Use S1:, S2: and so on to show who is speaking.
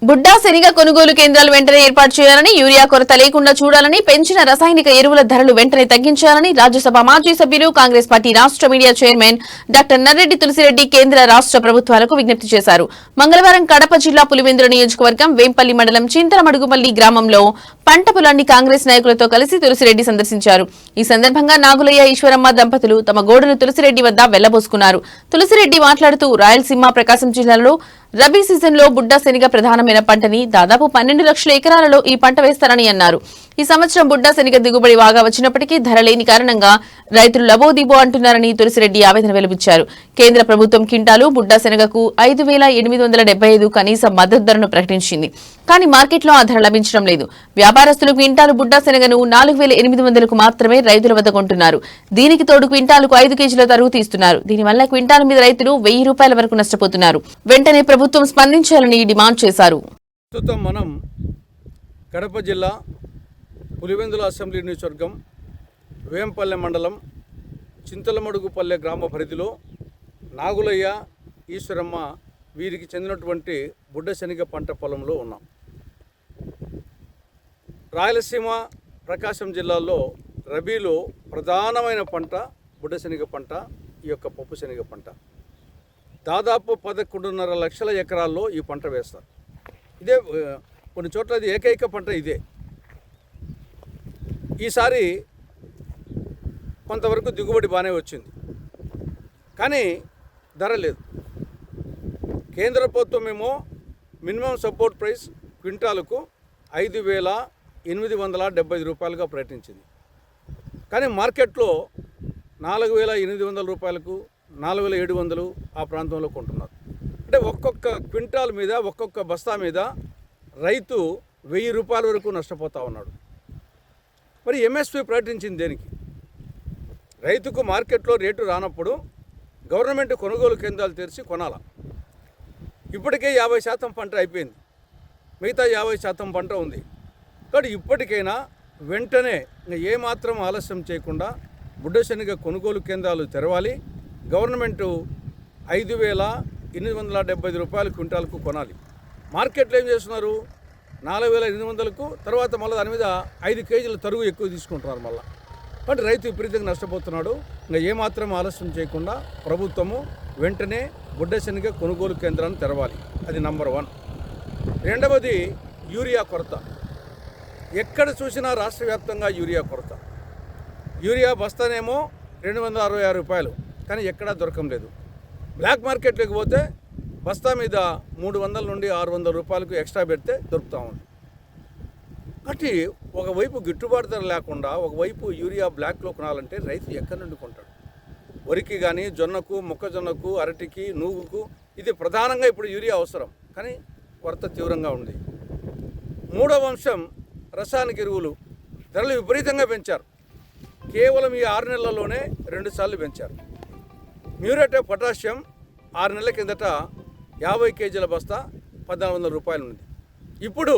S1: బుడ్డా శనగ కొనుగోలు కేంద్రాలు వెంటనే ఏర్పాటు చేయాలని, యూరియా కొరత లేకుండా చూడాలని, పెంచిన రసాయనిక ఎరువుల ధరలు వెంటనే తగ్గించాలని రాజ్యసభ మాజీ సభ్యులు కాంగ్రెస్ పార్టీ రాష్ట్ర media chairman doctor Narreddy Tulasireddy కేంద్ర రాష్ట్ర ప్రభుత్వాలకు విజ్ఞప్తి చేశారు. మంగళవారం కడప జిల్లా పులివెందుల నియోజకవర్గం వేంపల్లి మండలం చింతలమడుగుపల్లి గ్రామంలో పంట పొలాన్ని కాంగ్రెస్ నాయకులతో కలిసి తులసిరెడ్డి సందర్శించారు. ఈ సందర్భంగా నాగులయ్య ఈశ్వరమ్మ దంపతులు తమ గోడును తులసిరెడ్డి వద్ద వెళ్లబోసుకున్నారు. తులసిరెడ్డి మాట్లాడుతూ రాయలసీమ, ప్రకాశం జిల్లాలో రబీ సీజన్లో బుడ్డా శనగ ప్రధానమైన పంటని దాదాపు 12 లక్షల ఎకరాలలో ఈ పంట వేస్తారని అన్నారు. ఈ సంవత్సరం బుడ్డా శనగ దిగుబడి బాగా వచ్చినప్పటికీ ధర లేని కారణంగా రైతులు లబోదిబో అంటున్నారని తులసిరెడ్డి ఆవేదన వెలుబుచ్చారు. కేంద్ర ప్రభుత్వం క్వింటాలు బుడ్డా శనగకు 5,875 కనీస మద్దతు ధరను ప్రకటించింది. కానీ మార్కెట్లో ఆ ధర లభించడం లేదు. వ్యాపారస్తులు క్వింటాలు బుడ్డా శనగను 4,800కు మాత్రమే రైతుల వద్ద కొంటున్నారు. దీనికి తోడు క్వింటాలకు 5 కేజీల తరుగు తీస్తున్నారు. దీనివల్ల క్వింటాల్ మీద రైతులు ₹1,000 వరకు నష్టపోతున్నారు. వెంటనే ప్రభుత్వం స్పందించాలని డిమాండ్ చేశారు.
S2: ప్రస్తుతం మనం కడప జిల్లా పులివెందుల అసెంబ్లీ నియోజకవర్గం వేంపల్లె మండలం చింతలమడుగుపల్లె గ్రామ పరిధిలో నాగులయ్య, ఈశ్వరమ్మ వీరికి చెందినటువంటి బుడ్డ శనగ పంట పొలంలో ఉన్నాం. రాయలసీమ, ప్రకాశం జిల్లాల్లో రబీలో ప్రధానమైన పంట బుడ్డ శనగ పంట, ఈ యొక్క పప్పు శనగ పంట. దాదాపు 11.5 లక్షల ఎకరాల్లో ఈ పంట వేస్తారు. ఇదే కొన్ని చోట్ల అది ఏకైక పంట ఇదే. ఈసారి కొంతవరకు దిగుబడి బాగానే వచ్చింది, కానీ ధర లేదు. కేంద్ర ప్రభుత్వం ఏమో మినిమం సపోర్ట్ ప్రైస్ క్వింటాలకు 5,875 రూపాయలుగా ప్రకటించింది. కానీ మార్కెట్లో 4,800 రూపాయలకు, 4,700 ఆ ప్రాంతంలో కొంటున్నారు. అంటే ఒక్కొక్క క్వింటాల్ మీద, ఒక్కొక్క బస్తా మీద రైతు 1,000 రూపాయల వరకు నష్టపోతూ ఉన్నాడు. మరి ఎంఎస్పీ ప్రకటించింది దేనికి? రైతుకు మార్కెట్లో రేటు రానప్పుడు గవర్నమెంట్ కొనుగోలు కేంద్రాలు తెరిచి కొనాలా. ఇప్పటికే 50% పంట అయిపోయింది, మిగతా 50% పంట ఉంది. కాబట్టి ఇప్పటికైనా వెంటనే ఏమాత్రం ఆలస్యం చేయకుండా బుడ్డ శనగ కొనుగోలు కేంద్రాలు తెరవాలి. గవర్నమెంటు 5,875 రూపాయలు క్వింటాల్కు కొనాలి. మార్కెట్లో ఏం చేస్తున్నారు? 4,800కు, తర్వాత మళ్ళీ దాని మీద 5 కేజీల తరుగు ఎక్కువ తీసుకుంటున్నారు మళ్ళీ. కాబట్టి రైతు విపరీతంగా నష్టపోతున్నాడు. ఇంకా ఏమాత్రం ఆలస్యం చేయకుండా ప్రభుత్వము వెంటనే బుడ్డ శనగ కొనుగోలు కేంద్రాన్ని తెరవాలి. అది నంబర్ 1. రెండవది యూరియా కొరత. ఎక్కడ చూసినా రాష్ట్ర వ్యాప్తంగా యూరియా కొరత. యూరియా బస్తానేమో 266 రూపాయలు, కానీ ఎక్కడా దొరకం లేదు. బ్లాక్ మార్కెట్లోకి పోతే బస్తా మీద 300 నుండి 600 రూపాయలకు ఎక్స్ట్రా పెడితే దొరుకుతూ ఉంది. కాబట్టి ఒకవైపు గిట్టుబాటు ధర లేకుండా ఒకవైపు యూరియా బ్లాక్లో కొనాలంటే రైతు ఎక్కడి నుండి కొంటాడు? వరికి కానీ, జొన్నకు, మొక్కజొన్నకు, అరటికి, నూగుకు ఇది ప్రధానంగా ఇప్పుడు యూరియా అవసరం, కానీ కొరత తీవ్రంగా ఉంది. మూడవ అంశం రసాయనిక ఎరువులు ధరలు విపరీతంగా పెంచారు. కేవలం ఈ 6 నెలల్లోనే 2 సార్లు పెంచారు. మ్యూరేట్ ఆఫ్ పొటాషియం 6 నెలల కిందట 50 కేజీల బస్తా 1,400 రూపాయలు ఉంది. ఇప్పుడు